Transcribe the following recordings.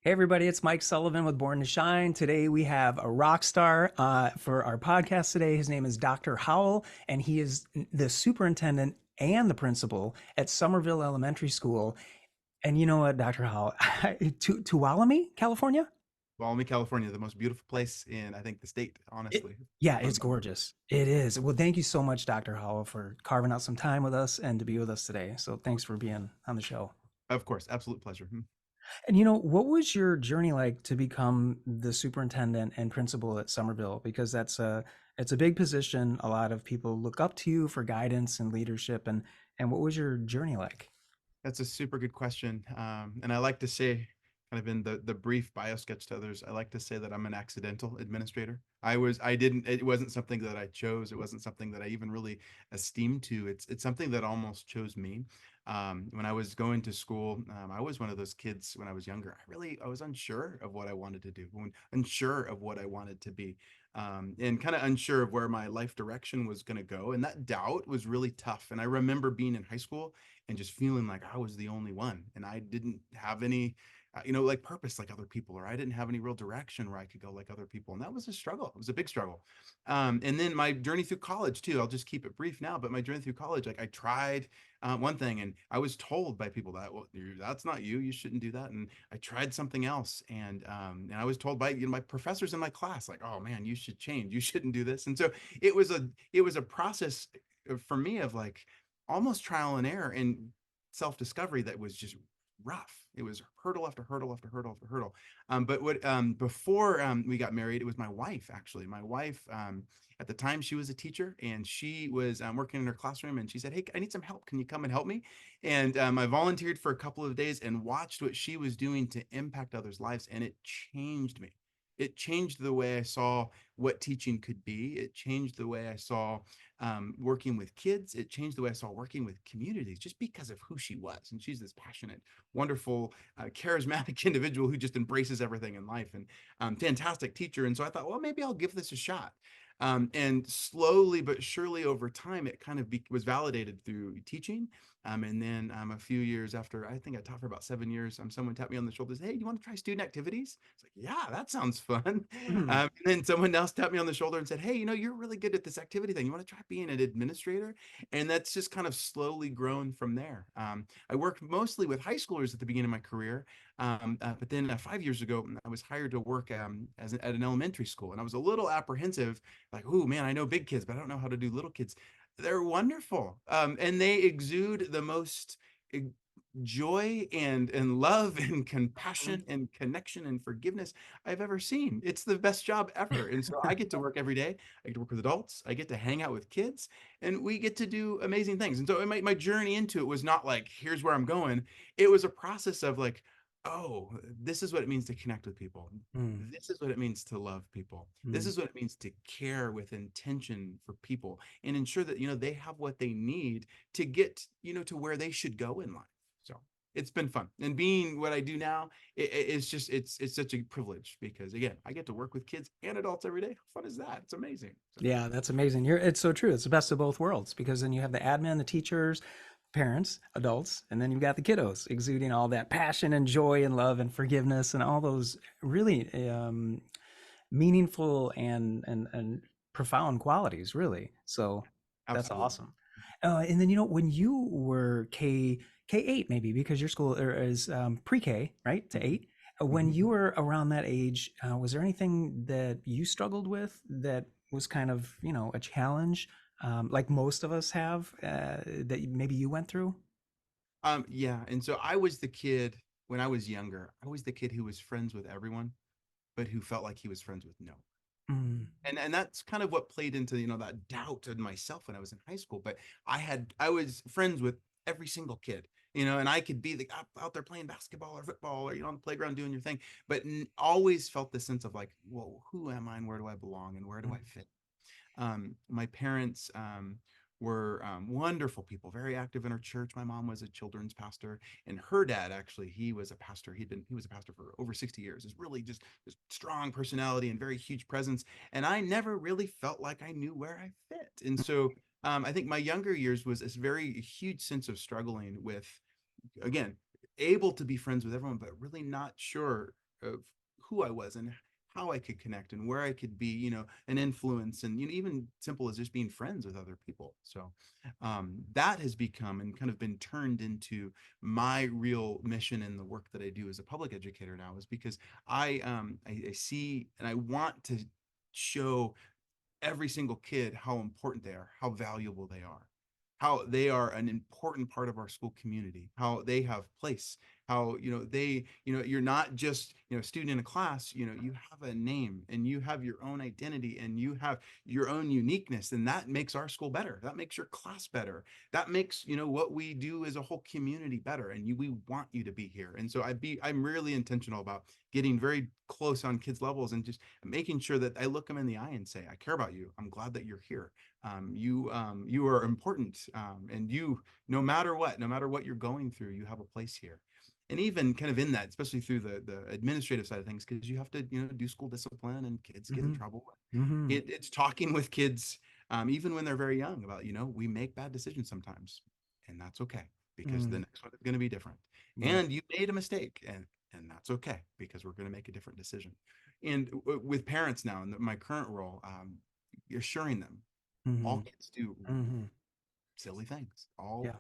Hey everybody, it's Mike Sullivan with Born to Shine. Today we have a rock star for our podcast today. His name is Dr. Howell, and he is the superintendent and the principal at Somerville Elementary School. And you know what, Dr. Howell, Tuolumne, California? Tuolumne, California, the most beautiful place in, I think, the state, It, honestly. yeah, One of it's the, gorgeous. It is. Well, thank you so much, Dr. Howell, for carving out some time with us and to be with us today. So thanks for being on the show. of course, absolute pleasure. And what was your journey like to become the superintendent and principal at Somerville? Because it's a big position. A lot of people look up to you for guidance and leadership. And what was your journey like? That's a super good question. And I like to say, kind of in the brief bio sketch to others, I like to say that I'm an accidental administrator. It wasn't something that I chose. It wasn't something that I even really esteemed to. It's something that almost chose me. When I was going to school, I was one of those kids when I was younger. I was unsure of what I wanted to do, unsure of what I wanted to be. And kind of unsure of where my life direction was going to go. And that doubt was really tough. And I remember being in high school and just feeling like I was the only one and I didn't have any like purpose like other people, or I didn't have any real direction where I could go like other people. And that was a struggle. It was a big struggle. And then my journey through college too, I'll just keep it brief now, but my journey through college, like I tried one thing and I was told by people that, well, that's not you, you shouldn't do that. And I tried something else. And I was told by, my professors in my class, like, oh man, you should change, you shouldn't do this. And so it was a process for me of like, almost trial and error and self-discovery that was just rough. It was hurdle after hurdle after hurdle after hurdle. But what before we got married, it was my wife actually. My wife at the time she was a teacher and she was working in her classroom and she said, "Hey, I need some help. Can you come and help me?" And I volunteered for a couple of days and watched what she was doing to impact others' lives, and it changed me. It changed the way I saw what teaching could be. It changed the way I saw working with kids. It changed the way I saw working with communities just because of who she was. And she's this passionate, wonderful, charismatic individual who just embraces everything in life and fantastic teacher. And so I thought, well, maybe I'll give this a shot. And slowly but surely over time, it kind of was validated through teaching. And then a few years after, I think I taught for about 7 years, someone tapped me on the shoulder and said, "Hey, you want to try student activities?" It's like, yeah, that sounds fun. Mhm. And then someone else tapped me on the shoulder and said, "Hey, you're really good at this activity thing. You want to try being an administrator?" And that's just kind of slowly grown from there. I worked mostly with high schoolers at the beginning of my career. But then 5 years ago, I was hired to work at an elementary school. And I was a little apprehensive, like, oh man, I know big kids, but I don't know how to do little kids. They're wonderful. And they exude the most eh, joy and love and compassion and connection and forgiveness I've ever seen. It's the best job ever. And so I get to work every day. I get to work with adults. I get to hang out with kids and we get to do amazing things. And so my journey into it was not like, here's where I'm going. It was a process of like, oh, this is what it means to connect with people. Mm, This is what it means to love people. This mm. is what it means to care with intention for people and ensure that, they have what they need to get, to where they should go in life. So it's been fun. And being what I do now, it's just it's such a privilege because again, I get to work with kids and adults every day. How fun is that? It's amazing. So Yeah, that's amazing. It's so true. It's the best of both worlds because then you have the admin, the teachers, parents, adults, and then you've got the kiddos exuding all that passion and joy and love and forgiveness and all those really meaningful and profound qualities, really. So that's absolutely. awesome. And then when you were K8 maybe because your school is pre-K, right, to Mhm. eight. When Mhm. you were around that age, was there anything that you struggled with that was kind of a challenge, like most of us have, that maybe you went through? Yeah, and so I was the kid when I was younger. I was the kid who was friends with everyone, but who felt like he was friends with no. Mm, And that's kind of what played into that doubt in myself when I was in high school. But I was friends with every single kid, and I could be out there playing basketball or football or on the playground doing your thing, but always felt the sense of like, well, who am I and where do I belong and where do I mm, fit? My parents were wonderful people, very active in our church. My mom was a children's pastor, and her dad actually he was a pastor. He was a pastor for over 60 years. It's really just this strong personality and very huge presence. And I never really felt like I knew where I fit. And so I think my younger years was this very huge sense of struggling with again able to be friends with everyone, but really not sure. of who I was and how I could connect and where I could be, an influence, and even simple as just being friends with other people. So that has become and kind of been turned into my real mission in the work that I do as a public educator now, is because I see and I want to show every single kid how important they are, how valuable they are, how they are an important part of our school community, how they have place, how you're not just a student in a class. You have a name and you have your own identity and you have your own uniqueness, and that makes our school better. That makes your class better. That makes what we do as a whole community better, and we want you to be here. And so I'm really intentional about getting very close on kids levels and just making sure that I look them in the eye and say, I care about you. I'm glad that you're here. You are important, and no matter what you're going through, you have a place here. And even kind of in that, especially through the administrative side of things, because you have to do school discipline, and kids get in Hmm. trouble. Hmm. It's talking with kids, even when they're very young, about we make bad decisions sometimes, and that's okay, because the Mm. next one is going to be different. Right. And you made a mistake, and that's okay, because we're going to make a different decision. And with parents now in my current role, assuring them all Hmm. kids do Hmm. silly things. All Yeah.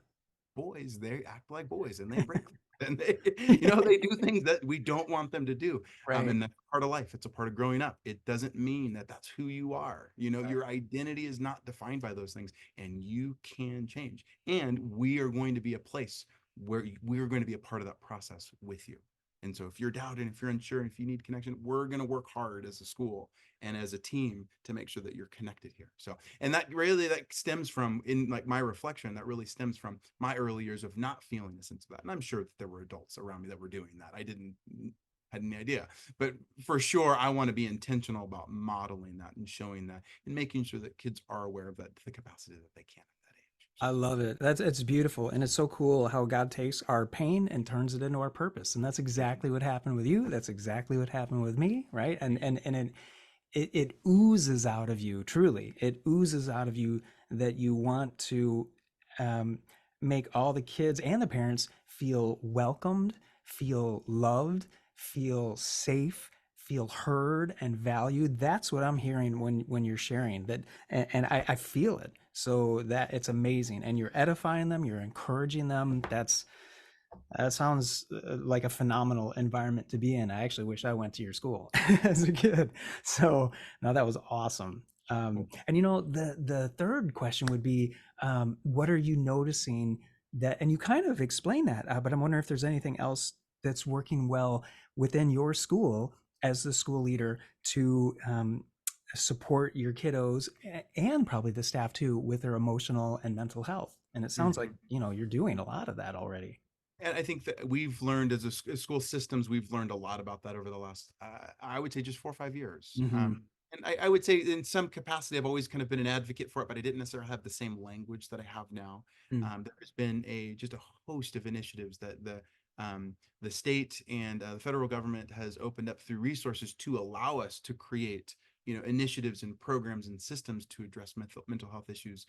boys, they act like boys, and they break and they they do things that we don't want them to do. Right. And that's part of life. It's a part of growing up. It doesn't mean that that's who you are. Right. Your identity is not defined by those things, and you can change. And we are going to be a place where we are going to be a part of that process with you. And so if you're doubting, if you're unsure, if you need connection, we're going to work hard as a school and as a team to make sure that you're connected here. So, and that stems from, in like my reflection, that really stems from my early years of not feeling a sense of that. And I'm sure that there were adults around me that were doing that. I didn't had any idea, but for sure I want to be intentional about modeling that and showing that and making sure that kids are aware of that to the capacity that they can at that age. So I love it. It's beautiful, and it's so cool how God takes our pain and turns it into our purpose. And that's exactly what happened with you. That's exactly what happened with me, right? And it oozes out of you. Truly, it oozes out of you that you want to um, make all the kids and the parents feel welcomed, feel loved, feel safe, feel heard and valued. That's what I'm hearing when you're sharing that, and I feel it. So that it's amazing, and you're edifying them, you're encouraging them. That sounds like a phenomenal environment to be in. I actually wish I went to your school as a kid. So no, that was awesome. cool. And the third question would be, what are you noticing that? And you kind of explained that, but I'm wondering if there's anything else that's working well within your school as the school leader to support your kiddos and probably the staff too with their emotional and mental health. And it sounds like Mhm. you're doing a lot of that already. And I think that we've learned as as school systems, we've learned a lot about that over the last, I would say, just 4 or 5 years. Hmm. And I would say, in some capacity, I've always kind of been an advocate for it, but I didn't necessarily have the same language that I have now. Mm. There's been just a host of initiatives that the state and the federal government has opened up through resources to allow us to create, initiatives and programs and systems to address mental health issues.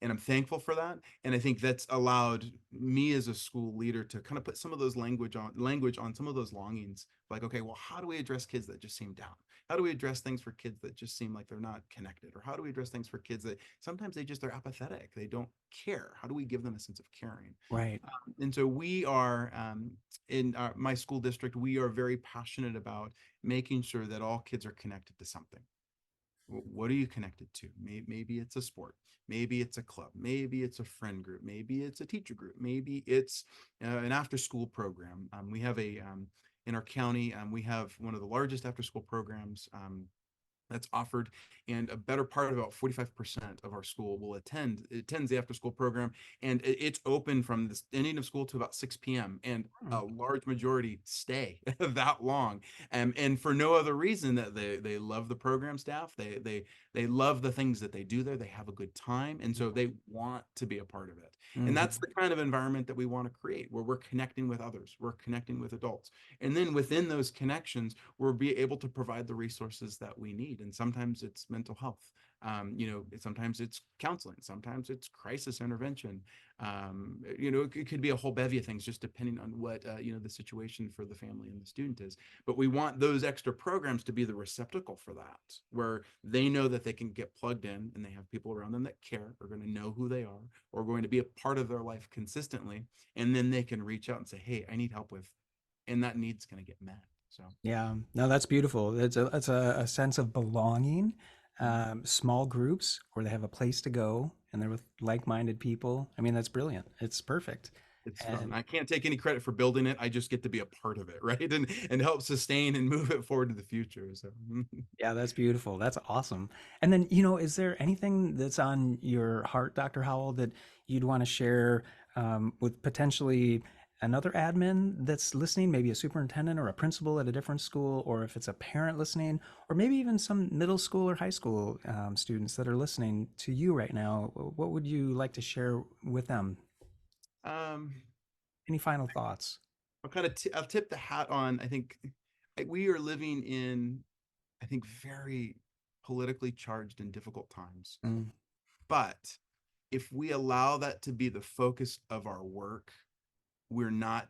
And I'm thankful for that. And I think that's allowed me as a school leader to kind of put some of those language on some of those longings. Like, okay, well, how do we address kids that just seem down? How do we address things for kids that just seem like they're not connected? Or how do we address things for kids that sometimes they're apathetic? They don't care. How do we give them a sense of caring? Right. And so we are, in my school district, we are very passionate about making sure that all kids are connected to something. What are you connected to? Maybe it's a sport, maybe it's a club, maybe it's a friend group, maybe it's a teacher group, maybe it's an after school program. We have in our county, we have one of the largest after school programs that's offered, and a better part of about 45% of our school will attends the after school program, and it's open from the ending of school to about 6 p.m. and Mm. a large majority stay that long, and for no other reason that they love the program staff. They love the things that they do there. They have a good time, and so they want to be a part of it. And that's Mhm. the kind of environment that we want to create, where we're connecting with others, we're connecting with adults, and then within those connections we'll be able to provide the resources that we need. And sometimes it's mental health. Sometimes it's counseling, sometimes it's crisis intervention. It could be a whole bevy of things just depending on what the situation for the family and the student is. But we want those extra programs to be the receptacle for that, where they know that they can get plugged in and they have people around them that care, are going to know who they are, or going to be a part of their life consistently, and then they can reach out and say, hey, I need help with, and that need's going to get met. So Yeah, no, that's beautiful. It's a sense of belonging, small groups where they have a place to go and they're with like-minded people. I mean, that's brilliant. It's perfect. it's fun. And I can't take any credit for building it. I just get to be a part of it, right? And help sustain and move it forward to the future. So yeah, that's beautiful. That's awesome. And then, is there anything that's on your heart, Dr. Howell, that you'd want to share with potentially another admin that's listening, maybe a superintendent or a principal at a different school, or if it's a parent listening, or maybe even some middle school or high school students that are listening to you right now? What would you like to share with them? um, Any final thoughts? I'll tip the hat on. I think we are living in, I think, very politically charged and difficult times. Mm, But if we allow that to be the focus of our work, we're not,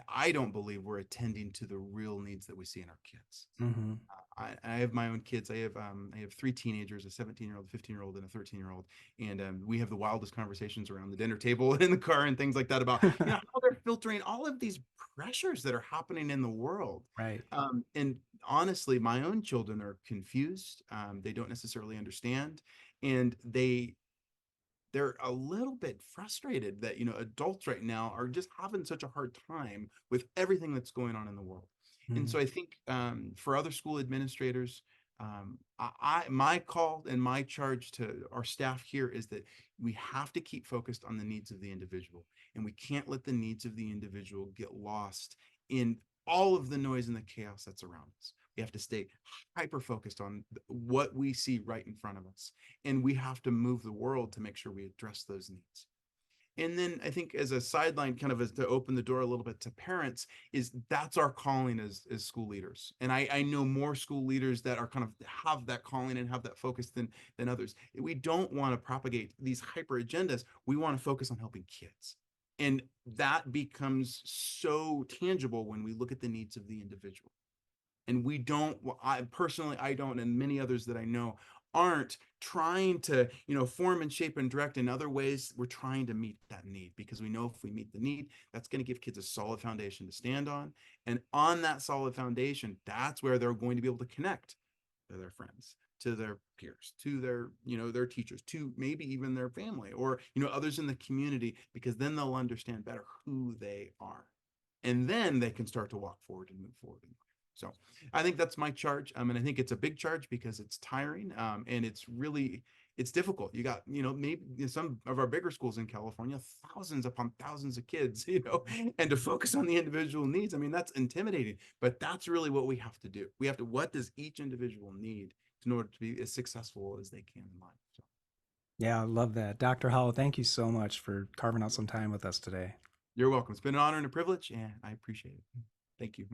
I don't believe we're attending to the real needs that we see in our kids. hmm I have my own kids. I have three teenagers, a 17-year-old, a 15-year-old, and a 13-year-old, and we have the wildest conversations around the dinner table in the car and things like that about how they're filtering all of these pressures that are happening in the world. Right. And honestly, my own children are confused. They don't necessarily understand, and they're a little bit frustrated that adults right now are just having such a hard time with everything that's going on in the world. And Mm, so I think for other school administrators, my call and my charge to our staff here is that we have to keep focused on the needs of the individual, and we can't let the needs of the individual get lost in all of the noise and the chaos that's around us. We have to stay hyper focused on what we see right in front of us, and we have to move the world to make sure we address those needs. And then I think as a sideline, kind of as to open the door a little bit to parents, is that's our calling as school leaders. And I know more school leaders that are kind of have that calling and have that focus than others. We don't want to propagate these hyper agendas. We want to focus on helping kids. And that becomes so tangible when we look at the needs of the individual. And we don't, I personally, I don't, and many others that I know aren't trying to form and shape and direct in other ways. We're trying to meet that need because we know if we meet the need, that's going to give kids a solid foundation to stand on, and on that solid foundation, that's where they're going to be able to connect to their friends, to their peers, to their teachers, to maybe even their family, or others in the community, because then they'll understand better who they are, and then they can start to walk forward and move forward. So I think that's my charge. And I think it's a big charge because it's tiring, and it's difficult. You got, maybe some of our bigger schools in California, thousands upon thousands of kids, and to focus on the individual needs. I mean, that's intimidating, but that's really what we have to do. What does each individual need in order to be as successful as they can in life? So yeah, I love that. Dr. Howell, thank you so much for carving out some time with us today. you're welcome. It's been an honor and a privilege, and I appreciate it. Thank you.